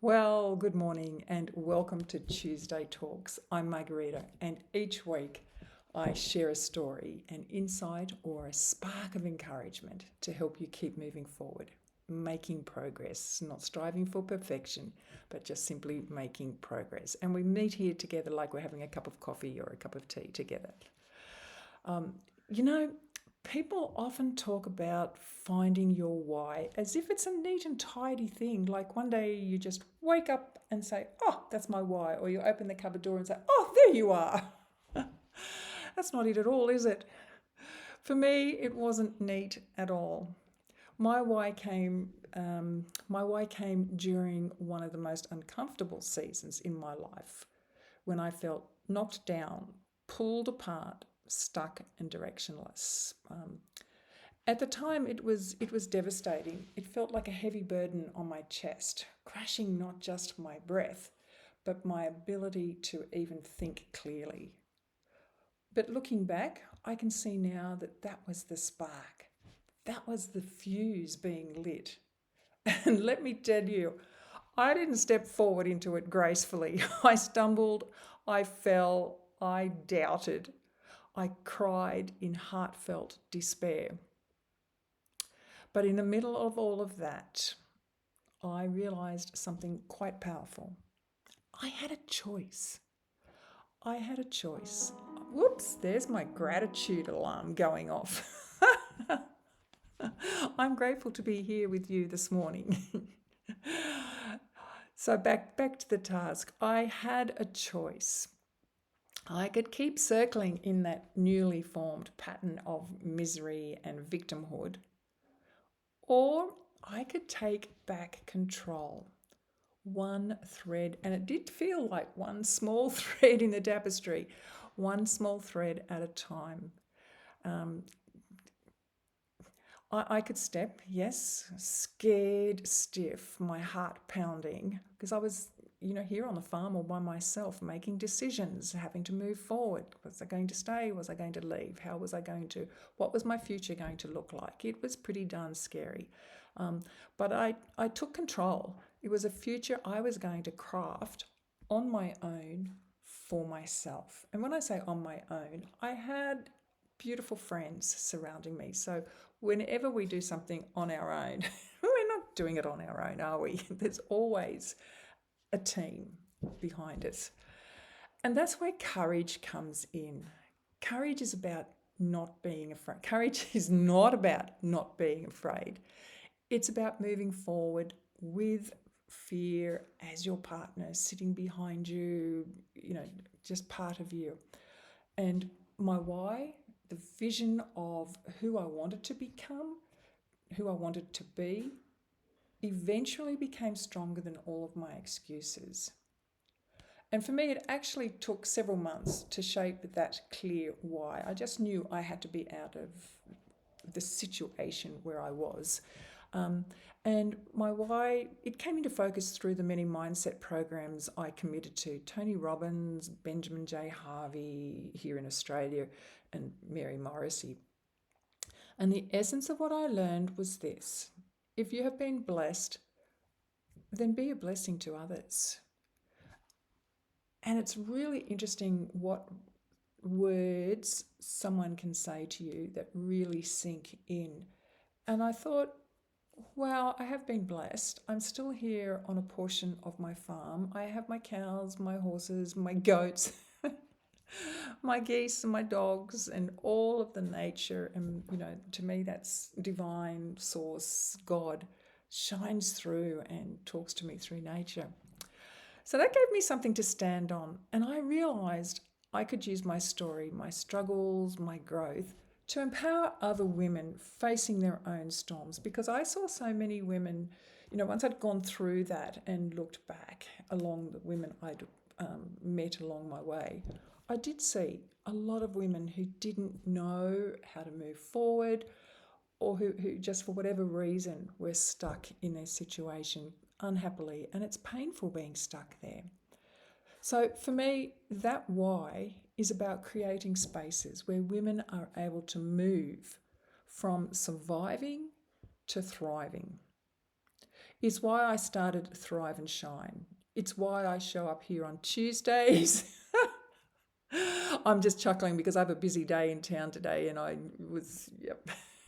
Well, good morning and welcome to Tuesday Talks. I'm Margarita, and each week I share a story, an insight, or a spark of encouragement to help you keep moving forward, making progress, not striving for perfection, but just simply making progress. And we meet here together like we're having a cup of coffee or a cup of tea together. Um, you know, People often talk about finding your why as if it's a neat and tidy thing. Like one day you just wake up and say, "Oh, that's my why," or you open the cupboard door and say, "Oh, there you are." That's not it at all, is it? For me, it wasn't neat at all. My why came during one of the most uncomfortable seasons in my life when I felt knocked down, pulled apart, stuck, and directionless. At the time, it was devastating. It felt like a heavy burden on my chest, crushing not just my breath, but my ability to even think clearly. But looking back, I can see now that that was the spark. That was the fuse being lit. And let me tell you, I didn't step forward into it gracefully. I stumbled, I fell, I doubted, I cried in heartfelt despair. But in the middle of all of that, I realized something quite powerful. I had a choice. I had a choice. Whoops, there's my gratitude alarm going off. I'm grateful to be here with you this morning. So back to the task. I had a choice. I could keep circling in that newly formed pattern of misery and victimhood, or I could take back control. One thread, and it did feel like one small thread in the tapestry, one small thread at a time. Um, I could step, yes, scared, stiff, my heart pounding, because I was, here on the farm all by myself, making decisions, having to move forward. Was I going to stay? Was I going to leave? How was I going to, what was my future going to look like? It was pretty darn scary. Um, but I took control. It was a future I was going to craft on my own for myself. And when I say on my own, I had beautiful friends surrounding me. So whenever we do something on our own, we're not doing it on our own, are we? There's always a team behind us. And that's where courage comes in. Courage is about not being afraid. Courage is not about not being afraid. It's about moving forward with fear as your partner, sitting behind you, just part of you. And my why, the vision of who I wanted to become, who I wanted to be, eventually became stronger than all of my excuses. And for me, it actually took several months to shape that clear why. I just knew I had to be out of the situation where I was. Um, and my why, it came into focus through the many mindset programs I committed to. Tony Robbins, Benjamin J. Harvey here in Australia, and Mary Morrissey. And the essence of what I learned was this: if you have been blessed, then be a blessing to others. And it's really interesting what words someone can say to you that really sink in. And I thought, well, I have been blessed. I'm still here on a portion of my farm. I have my cows, my horses, my goats, my geese, and my dogs, and all of the nature. And, to me, that's divine source, God, shines through and talks to me through nature. So that gave me something to stand on. And I realized I could use my story, my struggles, my growth to empower other women facing their own storms, because I saw so many women, once I'd gone through that and looked back along the women I'd met along my way, I did see a lot of women who didn't know how to move forward, or who just for whatever reason were stuck in their situation unhappily, and it's painful being stuck there. So for me, that why is about creating spaces where women are able to move from surviving to thriving. It's why I started Thrive and Shine. It's why I show up here on Tuesdays. I'm just chuckling because I have a busy day in town today and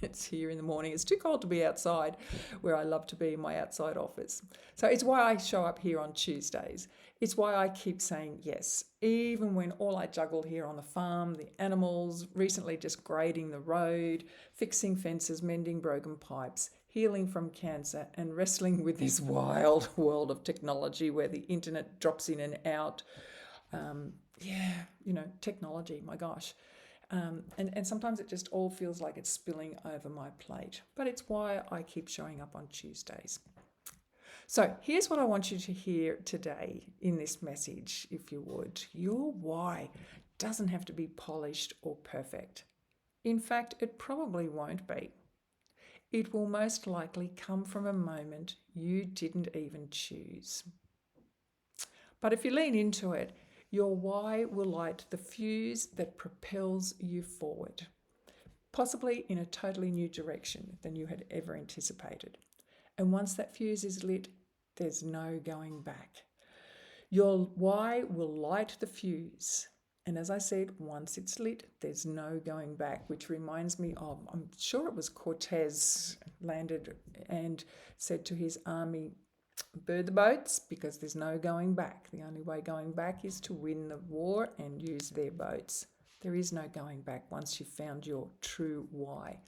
it's here in the morning. It's too cold to be outside where I love to be in my outside office. So it's why I show up here on Tuesdays. It's why I keep saying yes, even when all I juggle here on the farm, the animals, recently just grading the road, fixing fences, mending broken pipes, healing from cancer, and wrestling with this wild world of technology where the internet drops in and out. Technology, my gosh. And sometimes it just all feels like it's spilling over my plate. But it's why I keep showing up on Tuesdays. So here's what I want you to hear today in this message, if you would. Your why doesn't have to be polished or perfect. In fact, it probably won't be. It will most likely come from a moment you didn't even choose. But if you lean into it, your why will light the fuse that propels you forward, possibly in a totally new direction than you had ever anticipated. And once that fuse is lit, there's no going back. Your why will light the fuse. And as I said, once it's lit, there's no going back, which reminds me of, I'm sure it was Cortez landed and said to his army, bird the boats because there's no going back. The only way going back is to win the war and use their boats. There is no going back once you've found your true why.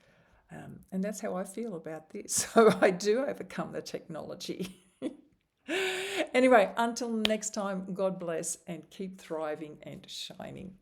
And that's how I feel about this. So I do overcome the technology. Anyway, until next time, God bless and keep thriving and shining.